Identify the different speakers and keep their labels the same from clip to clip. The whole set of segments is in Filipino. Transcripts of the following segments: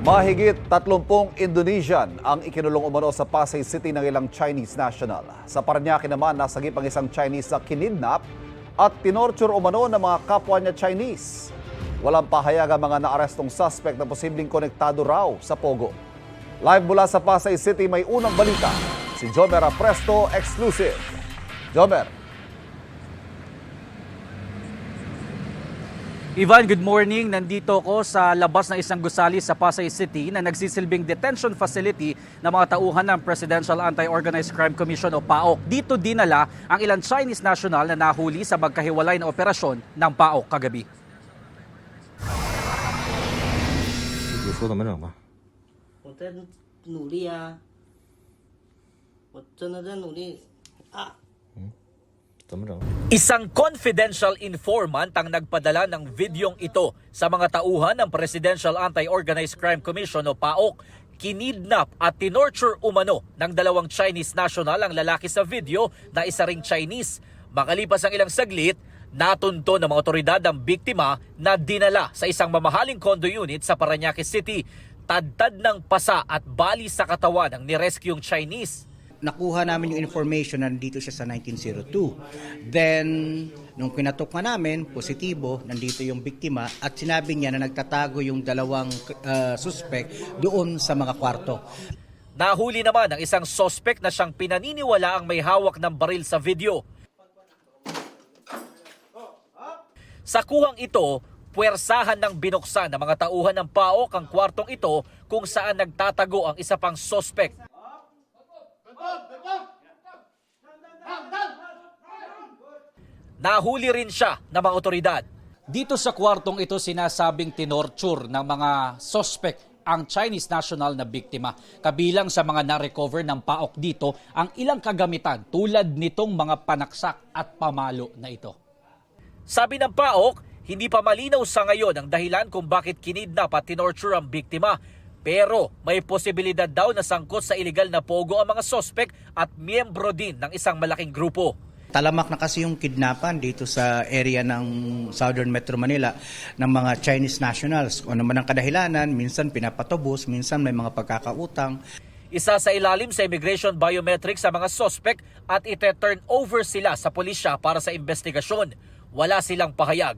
Speaker 1: Mahigit 30 Indonesian ang ikinulong umano sa Pasay City ng ilang Chinese national. Sa Parañaque naman, nasagip ang isang Chinese na kinidnap at tinorture umano ng mga kapwa niya Chinese. Walang pahayag ang mga naarestong suspect na posibleng konektado raw sa Pogo. Live mula sa Pasay City, may unang balita. Si Jomer Apresto, exclusive. Jomer.
Speaker 2: Ivan, good morning. Nandito ko sa labas ng isang gusali sa Pasay City na nagsisilbing detention facility ng mga tauhan ng Presidential Anti-Organized Crime Commission o PAOK. Dito dinala ang ilang Chinese national na nahuli sa magkahiwalay na operasyon ng PAOK kagabi.
Speaker 3: 你说怎么整吧？
Speaker 4: 我在努力啊，我真的在努力啊。
Speaker 3: 怎么整？
Speaker 2: Isang confidential informant ang nagpadala ng videong ito sa mga tauhan ng Presidential Anti-Organized Crime Commission o PAOK. Kinidnap at tinorture umano ng dalawang Chinese national ang lalaki sa video na isa ring Chinese. Makalipas ang ilang saglit, natunto ng mga otoridad ang biktima na dinala sa isang mamahaling condo unit sa Parañaque City. Tadtad ng pasa at bali sa katawan ang nirescue'ng Chinese.
Speaker 5: Nakuha namin yung information na nandito siya sa 1902. Then, nung kinatok na namin, positibo, nandito yung biktima at sinabi niya na nagtatago yung dalawang suspect doon sa mga kwarto.
Speaker 2: Nahuli naman ang isang suspect na siyang pinaniniwala ang may hawak ng baril sa video. Sa kuhang ito, puwersahan ng binuksan ng mga tauhan ng PAOK ang kwartong ito kung saan nagtatago ang isa pang suspect. Nahuli rin siya ng mga otoridad. Dito sa kwartong ito sinasabing tinorture ng mga suspect ang Chinese national na biktima. Kabilang sa mga na-recover ng PAOK dito ang ilang kagamitan tulad nitong mga panaksak at pamalo na ito. Sabi ng PAOK, hindi pa malinaw sa ngayon ang dahilan kung bakit kinidnap at tinorture ang biktima. Pero may posibilidad daw na sangkot sa iligal na pogo ang mga suspect at miyembro din ng isang malaking grupo.
Speaker 5: Talamak na kasi yung kidnapan dito sa area ng Southern Metro Manila ng mga Chinese nationals. O naman ang kadahilanan, minsan pinapatubos, minsan may mga pagkakautang.
Speaker 2: Isa sa ilalim sa immigration biometrics sa mga suspect at ite-turn over sila sa pulisya para sa investigasyon. Wala silang pahayag.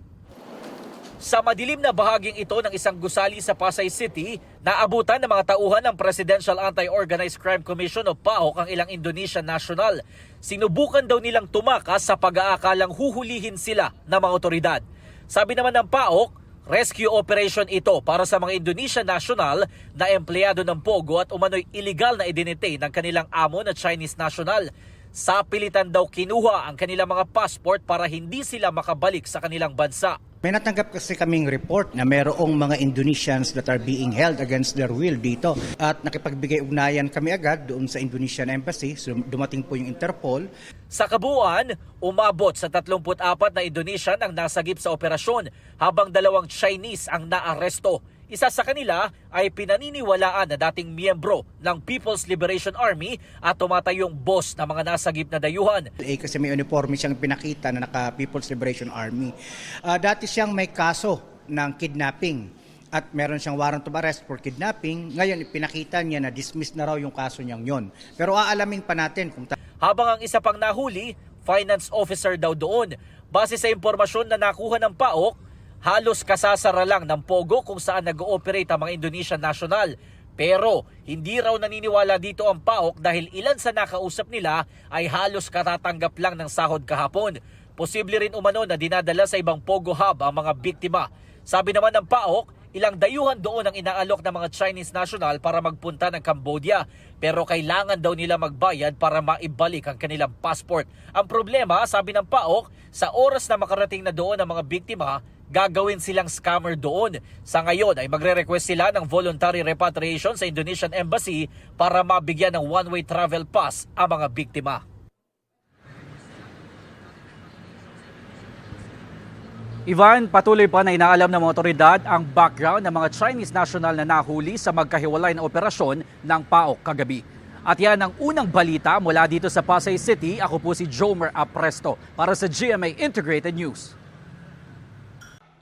Speaker 2: Sa madilim na bahaging ito ng isang gusali sa Pasay City, naabutan ng mga tauhan ng Presidential Anti-Organized Crime Commission o PAOK ang ilang Indonesian national. Sinubukan daw nilang tumakas sa pag-aakalang huhulihin sila ng mga otoridad. Sabi naman ng PAOK, rescue operation ito para sa mga Indonesian national na empleyado ng Pogo at umano'y illegal na identity ng kanilang amo na Chinese national. Sa pilitan daw kinuha ang kanilang mga passport para hindi sila makabalik sa kanilang bansa.
Speaker 5: May natanggap kasi kaming report na mayroong mga Indonesians that are being held against their will dito. At nakipagbigay-ugnayan kami agad doon sa Indonesian Embassy. So, dumating po yung Interpol.
Speaker 2: Sa kabuuan, umabot sa 34 na Indonesian ang nasagip sa operasyon habang dalawang Chinese ang naaresto. Isa sa kanila ay pinaniniwalaan na dating miyembro ng People's Liberation Army at tumatayong boss ng mga nasagip na dayuhan.
Speaker 5: Kasi may uniforme siyang pinakita na naka People's Liberation Army. Dati siyang may kaso ng kidnapping at meron siyang warrant of arrest for kidnapping. Ngayon, pinakita niya na dismiss na raw yung kaso niyang yon. Pero aalamin pa natin kung
Speaker 2: habang ang isa pang nahuli, finance officer daw doon. Base sa impormasyon na nakuha ng PAOK, halos kasasara lang ng Pogo kung saan nag-ooperate ang mga Indonesian national. Pero hindi raw naniniwala dito ang PAOK dahil ilan sa nakausap nila ay halos katatanggap lang ng sahod kahapon. Posible rin umano na dinadala sa ibang Pogo hub ang mga biktima. Sabi naman ng PAOK, ilang dayuhan doon ang inaalok ng mga Chinese national para magpunta ng Cambodia. Pero kailangan daw nila magbayad para maibalik ang kanilang passport. Ang problema, sabi ng PAOK, sa oras na makarating na doon ang mga biktima, gagawin silang scammer doon. Sa ngayon ay magre-request sila ng voluntary repatriation sa Indonesian Embassy para mabigyan ng one-way travel pass ang mga biktima. Ivan, patuloy pa na inaalam ng mga otoridad ang background ng mga Chinese national na nahuli sa magkahiwalay na operasyon ng PAOK kagabi. At yan ang unang balita mula dito sa Pasay City. Ako po si Jomer Apresto para sa GMA Integrated News.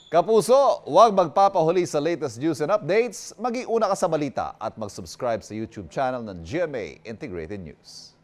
Speaker 1: Kapuso, huwag magpapahuli sa latest news and updates. Mag-iuna ka sa balita at mag-subscribe sa YouTube channel ng GMA Integrated News.